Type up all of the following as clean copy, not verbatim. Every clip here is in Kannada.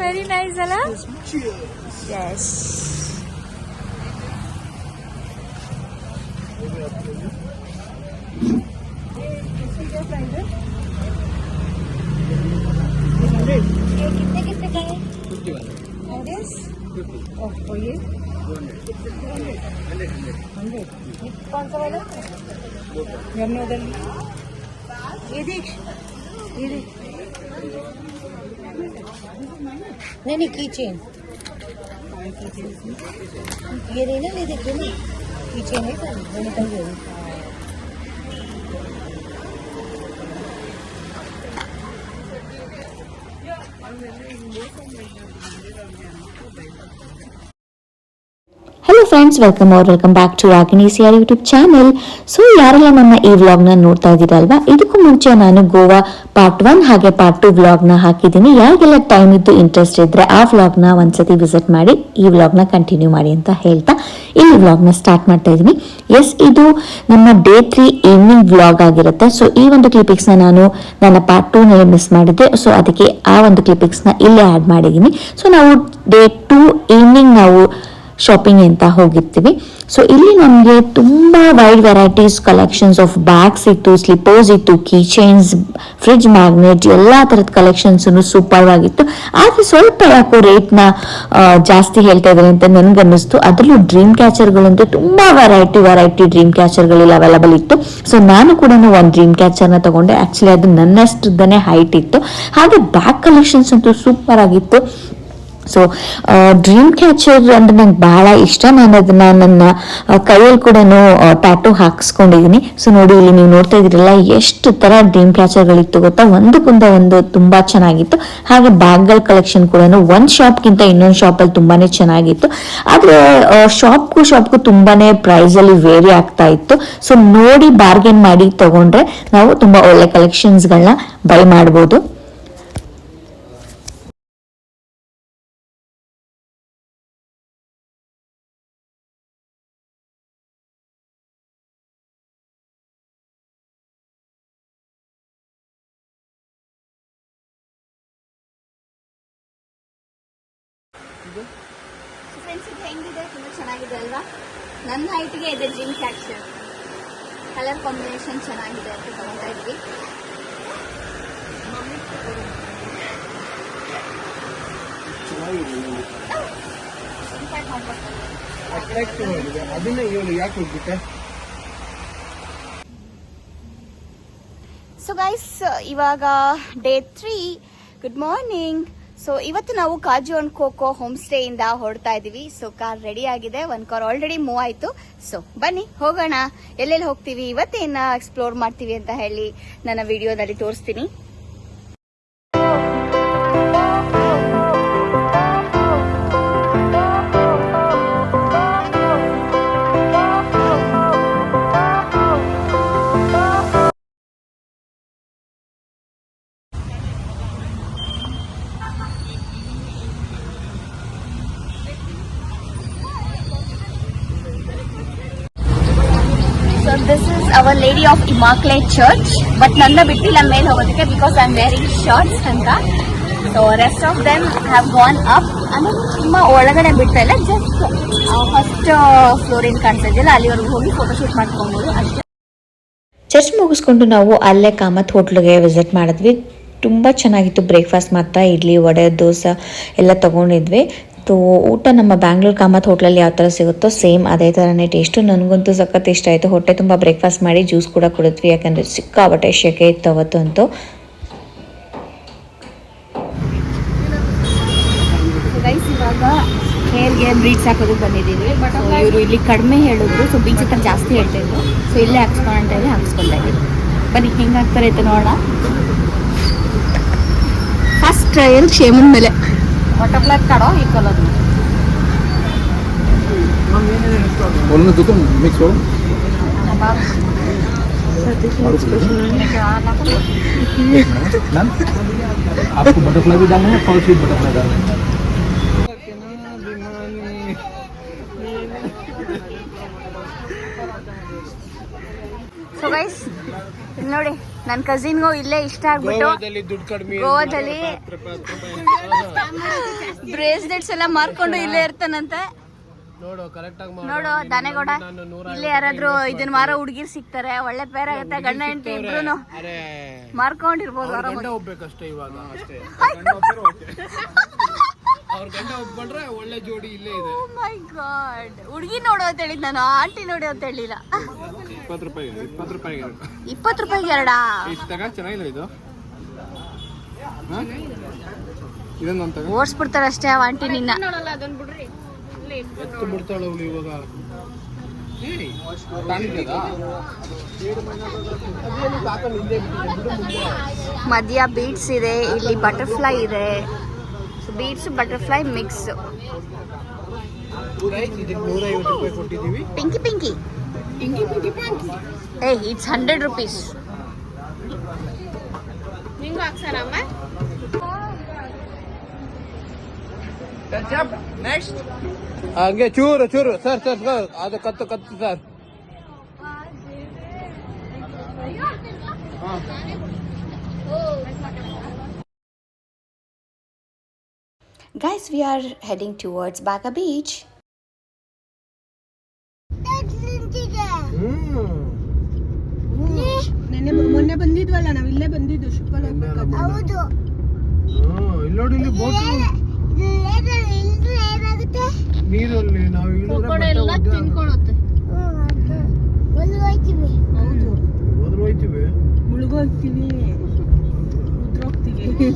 ವೆರಿ ನೈಸ್ ಅಲ್ಲ. ಎಸ್. कितने कितने का है? 51. और ये 100. कौन सा वाला? हमने उधर ये देख नहीं की चेन ये नहीं ना, ले देखिए ना की चेन है क्या, वो निकल गई. Hello friends, welcome back to ರಾಗಿಣಿಸಿಯರ್ ಯೂಟ್ಯೂಬ್ ಚಾನೆಲ್. ಸೊ ಯಾರೆಲ್ಲ ನನ್ನ ಈ ವ್ಲಾಗ್ನ ನೋಡ್ತಾ ಇದ್ದೀರಲ್ವಾ, ಇದಕ್ಕೂ ಮುಂಚೆ ನಾನು ಗೋವಾ ಪಾರ್ಟ್ 1 ಹಾಗೆ ಪಾರ್ಟ್ 2 ವ್ಲಾಗ್ನ ಹಾಕಿದ್ದೀನಿ. ಯಾರಿಗೆಲ್ಲ ಟೈಮ್ ಇದ್ದು ಇಂಟ್ರೆಸ್ಟ್ ಇದ್ರೆ ಆ ವ್ಲಾಗ್ನ ಒಂದ್ಸತಿ ವಿಸಿಟ್ ಮಾಡಿ ಈ ವ್ಲಾಗ್ನ ಕಂಟಿನ್ಯೂ ಮಾಡಿ ಅಂತ ಹೇಳ್ತಾ ಇಲ್ಲಿ ವ್ಲಾಗ್ನ ಸ್ಟಾರ್ಟ್ ಮಾಡ್ತಾ ಇದ್ದೀನಿ. ಎಸ್, ಇದು ನಮ್ಮ ಡೇ 3 ಈವ್ನಿಂಗ್ ವ್ಲಾಗ್ ಆಗಿರುತ್ತೆ. ಸೊ ಈ ಒಂದು ಕ್ಲಿಪಿಕ್ಸ್ನ ನಾನು ನನ್ನ ಪಾರ್ಟ್ 2 ನಲ್ಲಿ ಮಿಸ್ ಮಾಡಿದ್ದೆ. ಸೊ ಅದಕ್ಕೆ ಆ ಒಂದು ಕ್ಲಿಪಿಕ್ಸ್ನ ಇಲ್ಲೇ ಆ್ಯಡ್ ಮಾಡಿದ್ದೀನಿ. ಸೊ ನಾವು ಡೇ 2 ಈವ್ನಿಂಗ್ ನಾವು ಶಾಪಿಂಗ್ ಅಂತ ಹೋಗಿರ್ತೀವಿ. ಸೊ ಇಲ್ಲಿ ನಮಗೆ ತುಂಬಾ wide varieties collections of bags ಇತ್ತು, ಸ್ಲಿಪ್ಪರ್ಸ್ ಇತ್ತು, ಕೀ ಚೈನ್ಸ್, ಫ್ರಿಡ್ಜ್ ಮ್ಯಾಗ್ನೆಟ್, ಎಲ್ಲಾ ತರದ ಕಲೆಕ್ಷನ್ಸ್ ಸೂಪರ್ ಆಗಿತ್ತು. ಆದ್ರೆ ಸ್ವಲ್ಪ ಯಾಕೋ ರೇಟ್ನ ಜಾಸ್ತಿ ಹೇಳ್ತಾ ಇದ್ದಾರೆ ಅಂತ ನನ್ಗನ್ನಿಸ್ತು. ಅದರಲ್ಲೂ ಡ್ರೀಮ್ ಕ್ಯಾಚರ್ಗಳಂತೂ ತುಂಬಾ ವೆರೈಟಿ ಡ್ರೀಮ್ ಕ್ಯಾಚರ್ಗಳಲ್ಲಿ ಅವೈಲಬಲ್ ಇತ್ತು. ಸೊ ನಾನು ಕೂಡ ಒಂದು ಡ್ರೀಮ್ ಕ್ಯಾಚರ್ನ ತಗೊಂಡೆ. ಆಕ್ಚುಲಿ ಅದು ನನ್ನಷ್ಟನೇ ಹೈಟ್ ಇತ್ತು. ಹಾಗೆ ಬ್ಯಾಗ್ ಕಲೆಕ್ಷನ್ಸ್ ಅಂತೂ ಸೂಪರ್ ಆಗಿತ್ತು. ಸೊ ಡ್ರೀಮ್ ಕ್ಯಾಚರ್ ಅಂದ್ರೆ ನಂಗೆ ಬಹಳ ಇಷ್ಟ. ನಾನು ಅದನ್ನ ನನ್ನ ಕೈಯಲ್ಲಿ ಕೂಡ ಟ್ಯಾಟೂ ಹಾಕಿಸ್ಕೊಂಡಿದ್ದೀನಿ. ಸೊ ನೋಡಿ, ಇಲ್ಲಿ ನೀವು ನೋಡ್ತಾ ಇದ್ದೀರಲ್ಲ, ಎಷ್ಟು ತರ ಡ್ರೀಮ್ ಕ್ಯಾಚರ್ಗಳಿತ್ತು ಗೊತ್ತಾ. ಒಂದಕ್ಕೊಂದ ಒಂದು ತುಂಬಾ ಚೆನ್ನಾಗಿತ್ತು. ಹಾಗೆ ಬ್ಯಾಗ್ಗಳ ಕಲೆಕ್ಷನ್ ಕೂಡ ಒಂದ್ ಶಾಪ್ಗಿಂತ ಇನ್ನೊಂದು ಶಾಪಲ್ಲಿ ತುಂಬಾನೇ ಚೆನ್ನಾಗಿತ್ತು. ಆದ್ರೆ ಶಾಪ್ಗೂ ತುಂಬಾನೇ ಪ್ರೈಸ್ ಅಲ್ಲಿ ವೇರಿ ಆಗ್ತಾ ಇತ್ತು. ಸೊ ನೋಡಿ ಬಾರ್ಗೇನ್ ಮಾಡಿ ತಗೊಂಡ್ರೆ ನಾವು ತುಂಬಾ ಒಳ್ಳೆ ಕಲೆಕ್ಷನ್ಸ್ಗಳನ್ನ ಬೈ ಮಾಡ್ಬೋದು. ಫ್ರೆಂಡ್ಸ್, ಇದು ಹೆಂಗಿದೆ? ತುಂಬಾ ಚೆನ್ನಾಗಿದೆ ಅಲ್ವಾ? ನನ್ನ ಹೈಟ್ಗೆ ಇದೆ ಡ್ರೀಮ್ ಕ್ಯಾಚರ್. ಕಲರ್ ಕಾಂಬಿನೇಷನ್ ಚೆನ್ನಾಗಿದೆ ಅಂತ ತಗೊಳ್ತಾ ಇದ್ವಿ. ಸೊ ಗೈಸ್, ಇವಾಗ ಡೇ 3. Good morning. ಸೊ ಇವತ್ತು ನಾವು ಕಾಜು ಅಂಡ್ ಕೋಕೋ ಹೋಮ್ ಸ್ಟೇ ಇಂದ ಹೊರಡ್ತಾ ಇದೀವಿ. ಸೊ ಕಾರ್ ರೆಡಿ ಆಗಿದೆ, ಒಂದ್ ಕಾರ್ ಆಲ್ರೆಡಿ ಮೂವ್ ಆಯ್ತು. ಸೊ ಬನ್ನಿ ಹೋಗೋಣ. ಎಲ್ಲೆಲ್ಲಿ ಹೋಗ್ತೀವಿ, ಇವತ್ತೇನ ಎಕ್ಸ್ಪ್ಲೋರ್ ಮಾಡ್ತೀವಿ ಅಂತ ಹೇಳಿ ನನ್ನ ವಿಡಿಯೋದಲ್ಲಿ ತೋರಿಸ್ತೀನಿ. So this is Our Lady of Immaculate Church, but ನನ್ನ ಬಿಟ್ಟಿಲ್ಲ ಮೇಲೆ ಹೋಗೋದಕ್ಕೆ because I am wearing shorts ಅಂತ. So rest of them have gone up. ಅಂದ್ರೆ ತುಂಬಾ ಒಳಗಡೆ ಬಿಡ್ತಾ ಇಲ್ಲ, ಜಸ್ಟ್ ಫಸ್ಟ್ ಫ್ಲೋರ್ ಏನ್ ಕಾಣ್ತಾ ಇದೆಯಲ್ಲ ಅಲ್ಲಿವರೆಗೂ ಹೋಗಿ ಫೋಟೋಶೂಟ್ ಮಾಡ್ಕೊಬೋದು ಅಷ್ಟೇ. ಚರ್ಚ್ ಮುಗಿಸ್ಕೊಂಡು ನಾವು ಅಲ್ಲೇ ಕಾಮತ್ ಹೋಟ್ಲಿಗೆ ವಿಸಿಟ್ ಮಾಡಿದ್ವಿ. ತುಂಬ ಚೆನ್ನಾಗಿತ್ತು. ಬ್ರೇಕ್ಫಾಸ್ಟ್ ಮಾತ್ರ ಇಡ್ಲಿ, ವಡೆ, ದೋಸೆ ಎಲ್ಲ ತೊಗೊಂಡಿದ್ವಿ. ಊಟ ನಮ್ಮ ಬ್ಯಾಂಗ್ಳೂರ್ ಕಾಮತ್ ಹೋಟ್ಲಲ್ಲಿ ಯಾವ ಥರ ಸಿಗುತ್ತೋ ಸೇಮ್ ಅದೇ ಥರನೇ ಟೇಸ್ಟು. ನನಗಂತೂ ಸಖತ್ ಇಷ್ಟ ಆಯಿತು. ಹೊಟ್ಟೆ ತುಂಬ ಬ್ರೇಕ್ಫಾಸ್ಟ್ ಮಾಡಿ ಜ್ಯೂಸ್ ಕೂಡ ಕುಡಿದ್ವಿ, ಯಾಕಂದರೆ ಸಿಕ್ಕಾಬಟ್ಟೆ ಶೆಕೆ ಇತ್ತು ಅವತ್ತು ಅಂತೂ. ಇವಾಗ ಹೇರ್ಗೆ ಬ್ಲೀಚ್ ಹಾಕೋದಕ್ಕೆ ಬಂದಿದ್ದೀವಿ. ಇವರು ಇಲ್ಲಿ ಕಡಿಮೆ ಹೇಳಿದ್ರು, ಸೊ ಬೀಚ್ ಹತ್ರ ಜಾಸ್ತಿ ಹೇಳ್ತಾ ಇದ್ರು. ಸೊ ಇಲ್ಲೇ ಹಾಕ್ಸ್ಕೊಂಡು ಅಂತ ಹೇಳಿ ಹಾಕ್ಸ್ಕೊಳ್ತಾ ಇದ್ದೀವಿ. ಬನ್ನಿ ಹೆಂಗೆ ಹಾಕ್ತಾರೆ ಅಂತ ನೋಡೋಣ. ಫಸ್ಟ್ ಟ್ರಯಲ್ ಕ್ಷೇಮದ ಮೇಲೆ बटरफ्लाई काढो ही कलर बोलना दुकान मिक्स हो आपको बटरफ्लाई भी डालना है, फॉल स्वीट बटरफ्लाई डालना है. ಸೊ ಗೈಸ್, ಇಲ್ಲಿ ನೋಡಿ ನನ್ನ ಕಸಿನ್ಗೂ ಇಲ್ಲೇ ಇಷ್ಟ ಆಗ್ಬಿಟ್ಟು ಗೋವಾದಲ್ಲಿ ಬ್ರೇಸ್ಲೆಟ್ಸ್ ಎಲ್ಲ ಮಾರ್ಕೊಂಡು ಇಲ್ಲೇ ಇರ್ತಾನಂತೆ. ನೋಡು ದಾನೆಗೌಡ, ಇಲ್ಲಿ ಯಾರಾದ್ರೂ ಇದನ್ನ ಮಾರೋ ಹುಡುಗಿರ್ ಸಿಗ್ತಾರೆ, ಒಳ್ಳೆ ಪೇರ್ ಆಗುತ್ತೆ. ಗಂಡ ಹೆಂಡತಿ ಇಬ್ರು ಮಾರ್ಕೊಂಡಿರ್ಬೋದು. ಒಳ್ಳೆ ಜೋಡಿ ಇಲ್ಲೇ ಇದೆ. ಮೈ ಗಾಡ್, ಹುಡುಗಿ ನೋಡು ಅಂತ ಹೇಳಿದ್ ನಾನು, ಆಂಟಿ ನೋಡಿ ಅಂತ ಹೇಳಿಲ್ಲ. 20 ರೂಪಾಯಿಗೆ 20 ರೂಪಾಯಿಗೆ ಎರಡಾ? ಚೆನ್ನಾಗಿಲ್ಲ ಇದು. ಇದನ್ನೊಂದು ಓಡಿಸ್ಬಿಡ್ತಾರೆ ಅಷ್ಟೇ ಆ ಆಂಟಿ ನಿನ್ನ. ಎತ್ತು ಬಿಡ್ತಾಳ ಅವಳು ಇವಾಗ. ಮಧ್ಯ ಬೀಟ್ಸ್ ಇದೆ, ಇಲ್ಲಿ ಬಟರ್ಫ್ಲೈ ಇದೆ. Beats butterfly mix. 150 ರೂಪಾಯಿ ಕೊಟ್ಟಿದ್ದೀವಿ. ಪಿಂಕಿ ಏ, ಇಟ್ಸ್ 100 ರೂಪೀಸ್. ನೆಕ್ಸ್ಟ್ ಹಂಗೆ ಚೂರು ಸರ್ ಅದು ಕತ್ತು sir. Guys, we are heading towards Baga Beach. ಮೊನ್ನೆ ಬಂದಿದ್ವಲ್ಲ, ನಾವ್ ಇಲ್ಲೇ ಬಂದಿದ್ದು ಶಿಪ್ಪಲ್. ಹೌದು. ಇಲ್ಲಿ ನೋಡಿ, ಇಲ್ಲಿ ಬೋಟ್ ನೀರಲ್ಲಿ ನಾವು ಹೋಯ್ತೀವಿ, ಮುಳುಗೋಗ್ತೀವಿ, ಉದ್ರೋಗ್ತೀವಿ.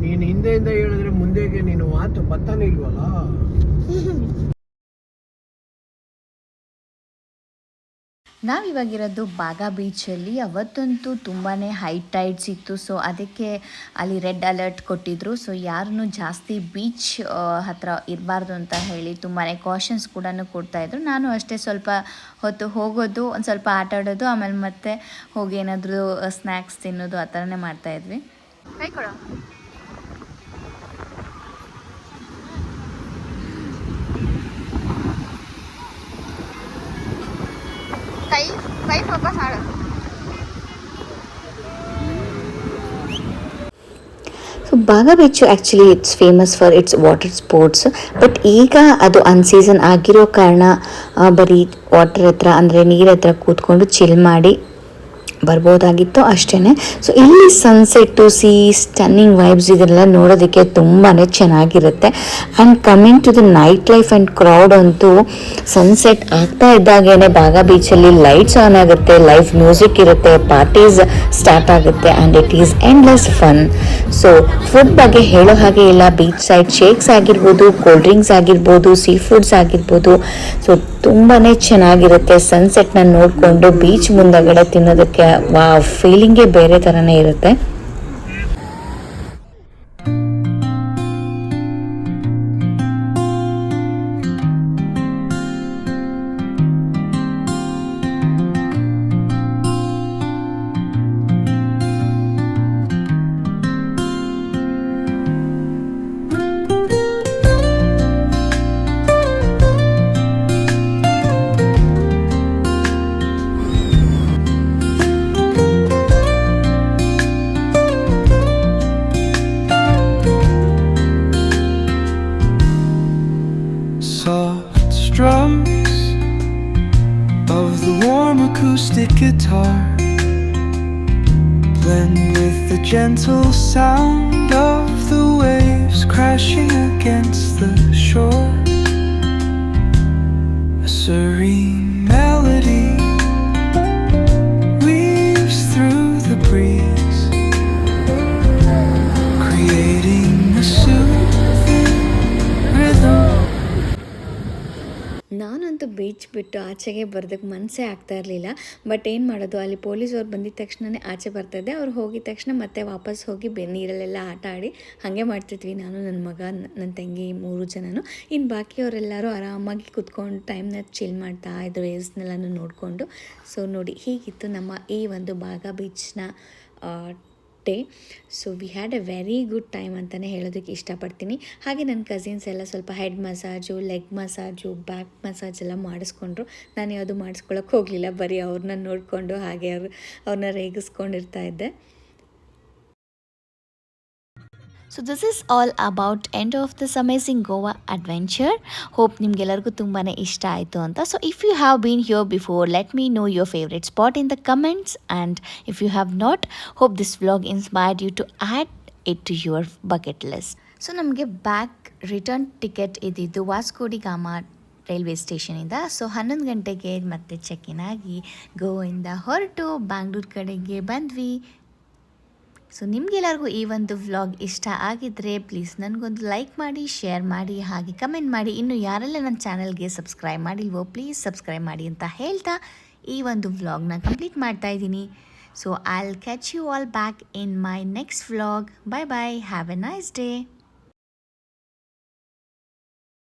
ನೀನು ಹಿಂದೆಯಿಂದ ಹೇಳಿದ್ರೆ ಮುಂದೆಗೆ ನೀನು ಮಾತು ಬತ್ತಾನೆ ಇಲ್ವಲ್ಲ. ನಾವಿವಾಗಿರೋದು ಬಾಗಾ ಬೀಚಲ್ಲಿ. ಅವತ್ತಂತೂ ತುಂಬಾ ಹೈ ಟೈಡ್ಸ್ ಇತ್ತು, ಸೊ ಅದಕ್ಕೆ ಅಲ್ಲಿ ರೆಡ್ ಅಲರ್ಟ್ ಕೊಟ್ಟಿದ್ರು. ಸೊ ಯಾರನ್ನೂ ಜಾಸ್ತಿ ಬೀಚ್ ಹತ್ರ ಇರಬಾರ್ದು ಅಂತ ಹೇಳಿ ತುಂಬಾ ಕಾಷನ್ಸ್ ಕೂಡ ಕೊಡ್ತಾಯಿದ್ರು. ನಾನು ಅಷ್ಟೇ ಸ್ವಲ್ಪ ಹೊತ್ತು ಹೋಗೋದು, ಒಂದು ಸ್ವಲ್ಪ ಆಟ ಆಡೋದು, ಆಮೇಲೆ ಮತ್ತೆ ಹೋಗಿ ಏನಾದರೂ ಸ್ನ್ಯಾಕ್ಸ್ ತಿನ್ನೋದು, ಆ ಥರನೇ ಮಾಡ್ತಾಯಿದ್ವಿ. ಕೈ ಕೊಡು. ಕೈ ಫೋಕಸ್ ಮಾಡು. So Baga beach actually it's famous for it's water sports. But ಈಗ ಅದು ಅನ್ಸೀಸನ್ ಆಗಿರೋ ಕಾರಣ ಬರೀ ವಾಟರ್ ಹತ್ರ, ಅಂದರೆ ನೀರ ಹತ್ರ ಕೂತ್ಕೊಂಡು ಚಿಲ್ ಮಾಡಿ ಬರ್ಬೋದಾಗಿತ್ತು ಅಷ್ಟೇ. ಸೊ ಇಲ್ಲಿ ಸನ್ಸೆಟ್ಟು, ಸ್ಟನ್ನಿಂಗ್ ವೈಬ್ಸ್ ಇದೆಲ್ಲ ನೋಡೋದಕ್ಕೆ ತುಂಬಾ ಚೆನ್ನಾಗಿರುತ್ತೆ. And coming to the night life and crowd ಅಂತೂ, ಸನ್ಸೆಟ್ ಆಗ್ತಾ ಇದ್ದಾಗೇ ಬಾಗಾ ಬೀಚಲ್ಲಿ ಲೈಟ್ಸ್ ಆನ್ ಆಗುತ್ತೆ, ಲೈವ್ ಮ್ಯೂಸಿಕ್ ಇರುತ್ತೆ, ಪಾರ್ಟೀಸ್ ಸ್ಟಾರ್ಟ್ ಆಗುತ್ತೆ, and it is endless fun. So food ಬಗ್ಗೆ ಹೇಳೋ ಹಾಗೆ ಇಲ್ಲ. ಬೀಚ್ ಸೈಡ್ ಶೇಕ್ಸ್ ಆಗಿರ್ಬೋದು, ಕೋಲ್ಡ್ ಡ್ರಿಂಕ್ಸ್ ಆಗಿರ್ಬೋದು, ಸೀ ಫುಡ್ಸ್ ಆಗಿರ್ಬೋದು, ಸೊ ತುಂಬಾ ಚೆನ್ನಾಗಿರುತ್ತೆ. ಸನ್ಸೆಟ್ನ ನೋಡಿಕೊಂಡು ಬೀಚ್ ಮುಂದಗಡೆ ತಿನ್ನೋದಕ್ಕೆ ಫೀಲಿಂಗೇ ಬೇರೆ ಥರನೇ ಇರುತ್ತೆ. Soft strums of the warm acoustic guitar blend with the gentle sound of the waves crashing against the shore. A serene melody weaves through the breeze, creating a soothing rhythm. ನಾನಂತೂ ಬೀಚ್ ಬಿಟ್ಟು ಆಚೆಗೆ ಬರೋದಕ್ಕೆ ಮನಸ್ಸೇ ಆಗ್ತಾ ಇರಲಿಲ್ಲ. ಬಟ್ ಏನು ಮಾಡೋದು, ಅಲ್ಲಿ ಪೊಲೀಸವ್ರು ಬಂದಿದ್ದ ತಕ್ಷಣವೇ ಆಚೆ ಬರ್ತಾಯಿದ್ದೆ. ಅವ್ರು ಹೋಗಿದ ತಕ್ಷಣ ಮತ್ತೆ ವಾಪಸ್ ಹೋಗಿ ನೀರಲ್ಲೆಲ್ಲ ಆಟ ಆಡಿ ಹಾಗೆ ಮಾಡ್ತಿದ್ವಿ. ನಾನು, ನನ್ನ ಮಗ, ನನ್ನ ತಂಗಿ 3 ಜನನು. ಇನ್ನು ಬಾಕಿಯವರೆಲ್ಲರೂ ಆರಾಮಾಗಿ ಕುತ್ಕೊಂಡು ಟೈಮ್ನ ಚಿಲ್ ಮಾಡ್ತಾ ಇದ್ರು, ವೇವ್ಸ್ನೆಲ್ಲನೂ ನೋಡಿಕೊಂಡು. ಸೊ ನೋಡಿ, ಹೀಗಿತ್ತು ನಮ್ಮ ಈ ಒಂದು ಬಾಗಾ ಬೀಚ್ನ day. So we had a very good time ಅಂತಲೇ ಹೇಳೋದಕ್ಕೆ ಇಷ್ಟಪಡ್ತೀನಿ. ಹಾಗೆ ನನ್ನ ಕಸಿನ್ಸ್ ಎಲ್ಲ ಸ್ವಲ್ಪ head massage, leg massage, back massage ಎಲ್ಲ ಮಾಡಿಸ್ಕೊಂಡ್ರು. ನಾನು ಯಾವುದು ಮಾಡಿಸ್ಕೊಳಕ್ಕೆ ಹೋಗಲಿಲ್ಲ, ಬರೀ ಅವ್ರನ್ನ ನೋಡಿಕೊಂಡು ಹಾಗೆ ಅವ್ರನ್ನ ರೇಗಿಸ್ಕೊಂಡಿರ್ತಾ ಇದ್ದೆ. So this is all about end of this amazing Goa adventure. Hope ನಿಮಗೆಲ್ಲರಿಗೂ ತುಂಬಾ ಇಷ್ಟ ಆಯಿತು ಅಂತ. So if you have been here before, let me know your favourite spot in the comments. And if you have not, hope this vlog inspired you to add it to your bucket list. So ನಮಗೆ ಬ್ಯಾಕ್ ರಿಟರ್ನ್ ಟಿಕೆಟ್ ಇದ್ದಿದ್ದು ವಾಸ್ಕೋ ಡಿ ಗಾಮಾ ರೈಲ್ವೆ ಸ್ಟೇಷನಿಂದ. ಸೊ 11 ಗಂಟೆಗೆ ಮತ್ತೆ ಚೆಕ್ ಇನ್ ಆಗಿ ಗೋಯಿಂದ ಹೊರಟು ಬ್ಯಾಂಗ್ಳೂರು ಕಡೆಗೆ ಬಂದ್ವಿ. ಸೊ ನಿಮಗೆಲ್ಲರಿಗೂ ಈ ಒಂದು ವ್ಲಾಗ್ ಇಷ್ಟ ಆಗಿದ್ದರೆ ಪ್ಲೀಸ್ ನನಗೊಂದು ಲೈಕ್ ಮಾಡಿ, ಶೇರ್ ಮಾಡಿ, ಹಾಗೆ ಕಮೆಂಟ್ ಮಾಡಿ. ಇನ್ನು ಯಾರೆಲ್ಲ ನನ್ನ ಚಾನಲ್ಗೆ ಸಬ್ಸ್ಕ್ರೈಬ್ ಮಾಡಿಲ್ವೋ ಪ್ಲೀಸ್ ಸಬ್ಸ್ಕ್ರೈಬ್ ಮಾಡಿ ಅಂತ ಹೇಳ್ತಾ ಈ ಒಂದು ವ್ಲಾಗ್ನ ಕಂಪ್ಲೀಟ್ ಮಾಡ್ತಾ ಇದ್ದೀನಿ. So I will catch you all back in my next vlog. Bye bye, have a nice day.